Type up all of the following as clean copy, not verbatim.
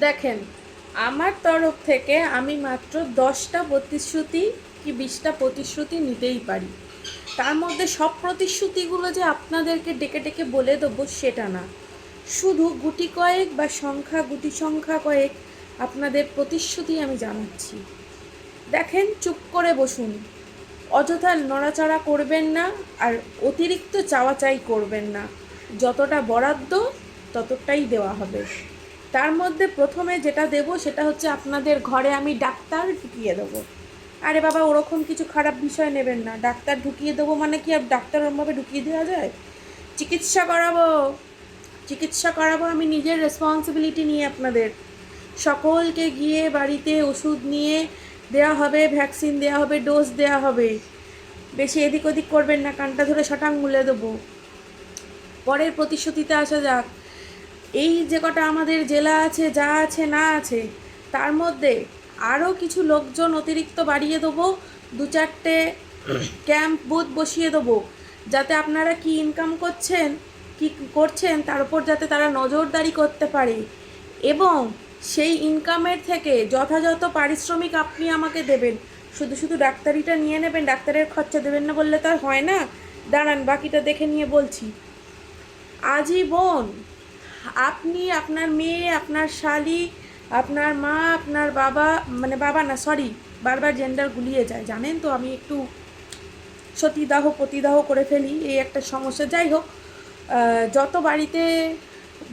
দেখেন, আমার তরফ থেকে আমি মাত্র 10টা প্রতিশ্রুতি কি 20টা প্রতিশ্রুতি নিতেই পারি। তার মধ্যে সব প্রতিশ্রুতিগুলো যে আপনাদেরকে ডেকে ডেকে বলে দেবো সেটা না, শুধু গুটি কয়েক বা গুটি সংখ্যা কয়েক আপনাদের প্রতিশ্রুতি আমি জানাচ্ছি। দেখেন, চুপ করে বসুন, অযথা নড়াচড়া করবেন না, আর অতিরিক্ত চাওয়াচাই করবেন না। যতটা বরাদ্দ ততটাই দেওয়া হবে। তার মধ্যে প্রথমে যেটা দেব সেটা হচ্ছে আপনাদের ঘরে আমি ডাক্তার ঢুকিয়ে দেবো। আরে বাবা, ওরকম কিছু খারাপ বিষয় নেবেন না। ডাক্তার ঢুকিয়ে দেবো মানে কি আর ডাক্তার ওরমভাবে ঢুকিয়ে দেওয়া যায়? চিকিৎসা করাবো, চিকিৎসা করাবো আমি নিজের রেসপন্সিবিলিটি নিয়ে। আপনাদের সকলকে গিয়ে বাড়িতে ওষুধ নিয়ে দেওয়া হবে, ভ্যাকসিন দেওয়া হবে, ডোজ দেওয়া হবে। বেশি এদিক ওদিক করবেন না, কানটা ধরে শটাং মুলে দেবো। পরের প্রতিশ্রুতিতে আসা যাক। এই যে কটা আমাদের জেলা আছে, যা আছে না আছে, তার মধ্যে আরও কিছু লোকজন অতিরিক্ত বাড়িয়ে দেবো। 2-4টে ক্যাম্প বুথ বসিয়ে দেবো, যাতে আপনারা কি ইনকাম করছেন, কি করছেন তার উপর যাতে তারা নজরদারি করতে পারে, এবং সেই ইনকামের থেকে যথাযথ পারিশ্রমিক আপনি আমাকে দেবেন। শুধু শুধু ডাক্তারিটা নিয়ে নেবেন, ডাক্তারের খরচা দেবেন না বললে তো আর হয় না। দাঁড়ান, বাকিটা দেখে নিয়ে বলছি। আজীবন আপনি, আপনার মেয়ে, আপনার শালি, আপনার মা, আপনার বাবা, মানে বাবা না, সরি, বারবার জেন্ডার গুলিয়ে যায়, জানেন তো আমি একটু সতীদাহ প্রতিদাহ করে ফেলি, এই একটা সমস্যা। যাই হোক, যত বাড়িতে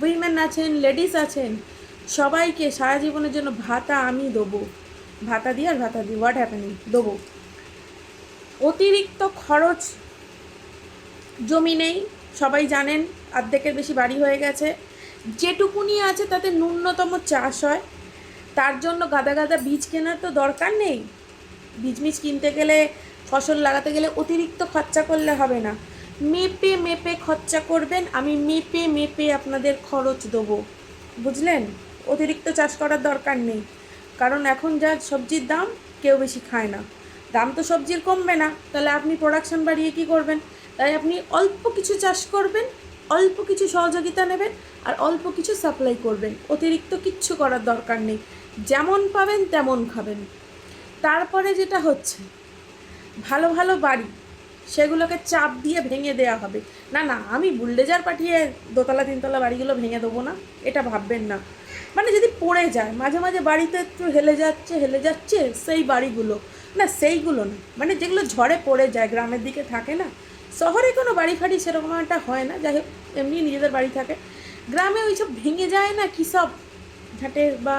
উইমেন আছেন, লেডিস আছেন, সবাইকে সারা জীবনের জন্য ভাতা আমি দেবো। ভাতা দিই আর ভাতা দিই, হোয়াট হ্যাপেনিং, দেবো। অতিরিক্ত খরচ জমি নেই, সবাই জানেন, অর্ধেকের বেশি বাড়ি হয়ে গেছে। যেটুকুনি আছে তাতে ন্যূনতম চাষ হয়। তার জন্য গাদা গাদা বীজ কেনার তো দরকার নেই। বীজ কিনতে গেলে, ফসল লাগাতে গেলে অতিরিক্ত খরচা করলে হবে না। মেপে মেপে খরচা করবেন, আমি মেপে মেপে আপনাদের খরচ দেবো, বুঝলেন? অতিরিক্ত চাষ করার দরকার নেই, কারণ এখন যা সবজির দাম, কেউ বেশি খায় না। দাম তো সবজির কমবে না, তাহলে আপনি প্রোডাকশন বাড়িয়ে কী করবেন? তাই আপনি অল্প কিছু চাষ করবেন, অল্প কিছু সহযোগিতা নেবেন, আর অল্প কিছু সাপ্লাই করবেন। অতিরিক্ত কিচ্ছু করার দরকার নেই, যেমন পাবেন তেমন খাবেন। তারপরে যেটা হচ্ছে, ভালো ভালো বাড়ি, সেগুলোকে চাপ দিয়ে ভেঙে দেওয়া হবে। না না, আমি বুলডোজার পাঠিয়ে দোতলা তিনতলা বাড়িগুলো ভেঙে দেবো না, এটা ভাববেন না। মানে যদি পড়ে যায়, মাঝে মাঝে বাড়িতে একটু হেলে যাচ্ছে সেই বাড়িগুলো, না সেইগুলো না, মানে যেগুলো ঝড়ে পড়ে যায়, গ্রামের দিকে থাকে না। শহরে কোনো বাড়ি ফাড়ি সেরকম একটা হয় না, যাই হোক এমনি নিজেদের বাড়ি থাকে। গ্রামে ওই সব ভেঙে যায় না, কী সব ঝাঁটে বা,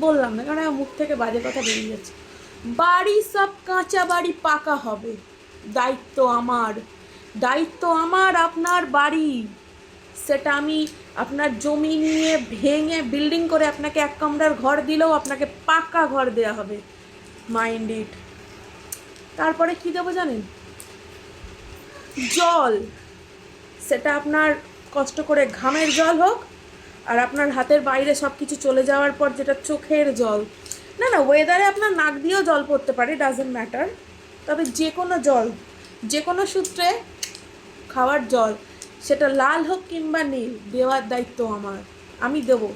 বললাম না কারণ আমার মুখ থেকে বাজে কথা বেরিয়ে যাচ্ছে। বাড়ি সব কাঁচা বাড়ি পাকা হবে, দায়িত্ব আমার। দায়িত্ব আমার আপনার বাড়ি। সেটা আমি আপনার জমি নিয়ে ভেঙে বিল্ডিং করে আপনাকে এক কামরার ঘর দিলেও আপনাকে পাকা ঘর দেওয়া হবে, মাইন্ড ইট। তারপরে কী দেবো জানেন? জল। সেটা আপনার কষ্ট করে ঘামের জল হোক, আর আপনার হাতের বাইরে সব কিছু চলে যাওয়ার পর যেটা চোখের জল। না না, ওয়েদারে আপনার নাক দিয়েও জল পড়তে পারে, ডাজেন্ট ম্যাটার। তবে যে কোনো জল, যে কোনো সূত্রে খাওয়ার জল, সেটা লাল হোক কিংবা নীল, দেওয়ার দায়িত্ব আমার, আমি দেবো।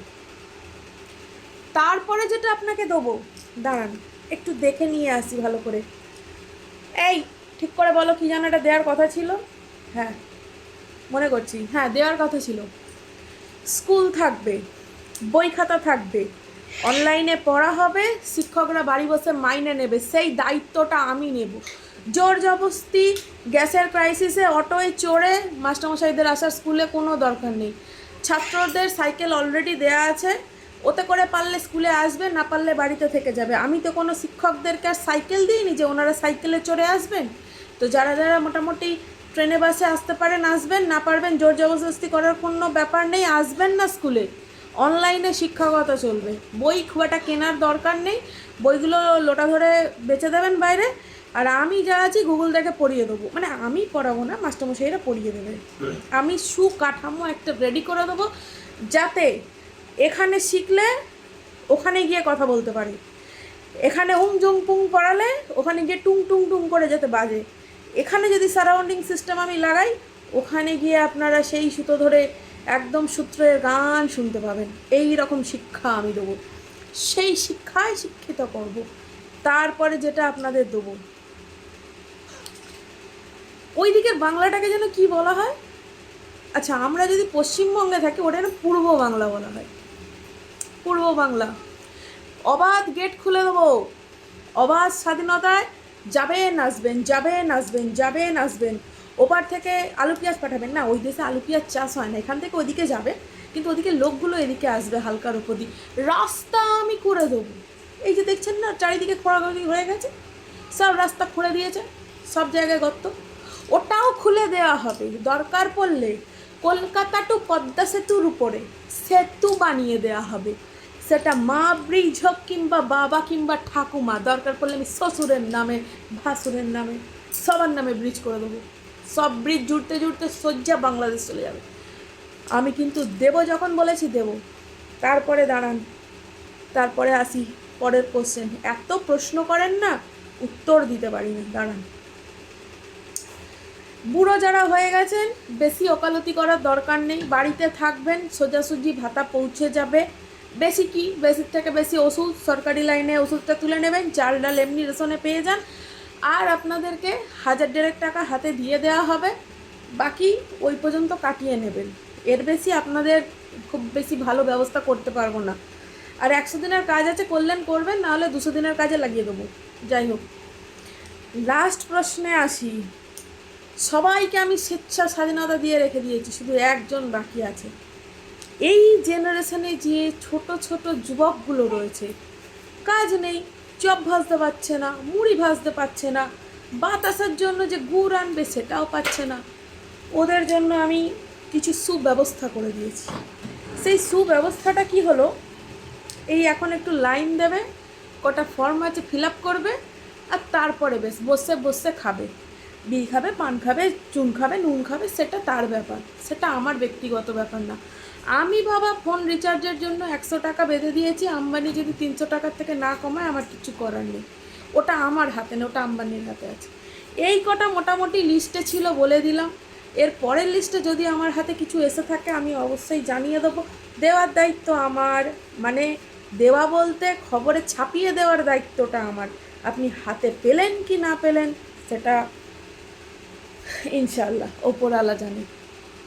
তারপরে যেটা আপনাকে দেবো, দাঁড়ান একটু দেখে নিয়ে আসি ভালো করে। এই, ঠিক করে বলো কি যেন এটা দেওয়ার কথা ছিল? হ্যাঁ, মনে করছি, হ্যাঁ দেওয়ার কথা ছিল। স্কুল থাকবে, বই খাতা থাকবে, অনলাইনে পড়া হবে, শিক্ষকরা বাড়ি বসে মাইনে নেবে, সেই দায়িত্বটা আমি নেব। জোর জবরদস্তি গ্যাসের ক্রাইসিসে অটোয় চড়ে মাস্টারমশাইদের আসার স্কুলে কোনো দরকার নেই। ছাত্রদের সাইকেল অলরেডি দেয়া আছে, ওতে করে পারলে স্কুলে আসবে, না পারলে বাড়িতে থেকে যাবে। আমি তো কোনো শিক্ষকদেরকে আর সাইকেল দিইনি যে ওনারা সাইকেলে চড়ে আসবেন। তো যারা যারা মোটামুটি ট্রেনে বাসে আসতে পারেন আসবেন, না পারবেন জোর জবরদস্তি করার কোনো ব্যাপার নেই, আসবেন না স্কুলে। অনলাইনে শিক্ষকতা চলবে, বই খুব একটা কেনার দরকার নেই, বইগুলো লোটা ধরে বেচে দেবেন বাইরে, আর আমি যা আছি গুগল দেখে পড়িয়ে দেবো। মানে আমি পড়াবো না, মাস্টারমশাইরা পড়িয়ে দেবে। আমি সুকাঠামো একটা রেডি করে দেবো, যাতে এখানে শিখলে ওখানে গিয়ে কথা বলতে পারি, এখানে জুং পুং পড়ালে ওখানে গিয়ে টুং টুং টুং করে যেতে বাজে। এখানে যদি সারাউন্ডিং সিস্টেম আমি লাগাই, ওখানে গিয়ে আপনারা সেই সুতো ধরে একদম সূত্রের গান শুনতে পাবেন। এই রকম শিক্ষা আমি দেবো, সেই শিক্ষায় শিক্ষিত করব। তারপরে যেটা আপনাদের দেবো, ওই দিকের বাংলাটাকে যেন কি বলা হয়, আচ্ছা আমরা যদি পশ্চিমবঙ্গে থাকি ওটা যেন পূর্ব বাংলা বলা হয়, পূর্ব বাংলা। অবাধ গেট খুলে দেবো, অবাধ স্বাধীনতায় যাবেন আসবেন, যাবেন আসবেন, যাবেন আসবেন। ওপার থেকে আলু পেঁয়াজ পাঠাবেন না, ওই দেশে আলু পেঁয়াজ চাষ হয় না, এখান থেকে ওইদিকে যাবে, কিন্তু ওদিকে লোকগুলো এদিকে আসবে হালকার উপর দিয়ে। রাস্তা আমি করে দেবো, এই যে দেখছেন না চারিদিকে খোঁড়াখুড়ি হয়ে গেছে, সব রাস্তা খুঁড়ে দিয়েছে, সব জায়গায় গর্ত, ওটাও খুলে দেওয়া হবে। দরকার পড়লে কলকাতা টু পদ্মা সেতুর উপরে সেতু বানিয়ে দেওয়া হবে, সেটা মা ব্রিজ হোক কিংবা বাবা কিংবা ঠাকুমা, দরকার পড়লে আমি শ্বশুরের নামে ভাসুরের নামে সবার নামে ব্রিজ করে দেবো। সব ব্রিজ জুড়তে জুড়তে সজ্জা বাংলাদেশ চলে যাবে। আমি কিন্তু দেবো, যখন বলেছি দেবো। তারপরে দাঁড়ান, তারপরে আসি পরের কোশ্চেন। এত প্রশ্ন করেন না, উত্তর দিতে পারি না, দাঁড়ান। বুড়ো যারা হয়ে গেছেন বেশি ওকালতি করার দরকার নেই, বাড়িতে থাকবেন, সোজাসুজি ভাতা পৌঁছে যাবে। বেশি কি, বেশির থেকে বেশি ওষুধ সরকারি লাইনে ওষুধটা তুলে নেবেন, চাল ডাল এমনি রেশনে পেয়ে যান, আর আপনাদেরকে 1,000-1,500 টাকা হাতে দিয়ে দেওয়া হবে, বাকি ওই পর্যন্ত কাটিয়ে নেবেন। এর বেশি আপনাদের খুব বেশি ভালো ব্যবস্থা করতে পারবো না। আর 100 দিনের কাজ আছে, করলেন করবেন, নাহলে 200 দিনের কাজে লাগিয়ে দেবো। যাই হোক, লাস্ট প্রশ্নে আসি। সবাইকে আমি স্বেচ্ছা স্বাধীনতা দিয়ে রেখে দিয়েছি, শুধু একজন বাকি আছে। এই জেনারেশনে যে ছোট ছোট যুবকগুলো রয়েছে, কাজ নেই, চপ ভাজতে পারছে না, মুড়ি ভাজতে পারছে না, বাতাসের জন্য যে গুড় আনবে সেটাও পাচ্ছে না, ওদের জন্য আমি কিছু সুব্যবস্থা করে দিয়েছি। সেই সুব্যবস্থাটা কি হলো, এই এখন একটু লাইন দেবে, কটা ফর্ম আছে ফিল আপ করবে, আর তারপরে বেশ বসে বসে খাবে, বিড়ি খাবে, পান খাবে, চুন খাবে, নুন খাবে, সেটা তার ব্যাপার, সেটা আমার ব্যক্তিগত ব্যাপার না। আমি বাবা ফোন রিচার্জের জন্য 100 টাকা বেঁধে দিয়েছি, আম্বানি যদি 300 টাকার থেকে না কমায় আমার কিছু করার নেই, ওটা আমার হাতে নেই, ওটা আম্বানির হাতে আছে। এই কটা মোটামুটি লিস্টে ছিল, বলে দিলাম। এর পরের লিস্টে যদি আমার হাতে কিছু এসে থাকে আমি অবশ্যই জানিয়ে দেবো। দেওয়ার দায়িত্ব আমার, মানে দেওয়া বলতে খবরে ছাপিয়ে দেওয়ার দায়িত্বটা আমার। আপনি হাতে পেলেন কি না পেলেন সেটা ইনশাল্লাহ ওপরওয়ালা জানে।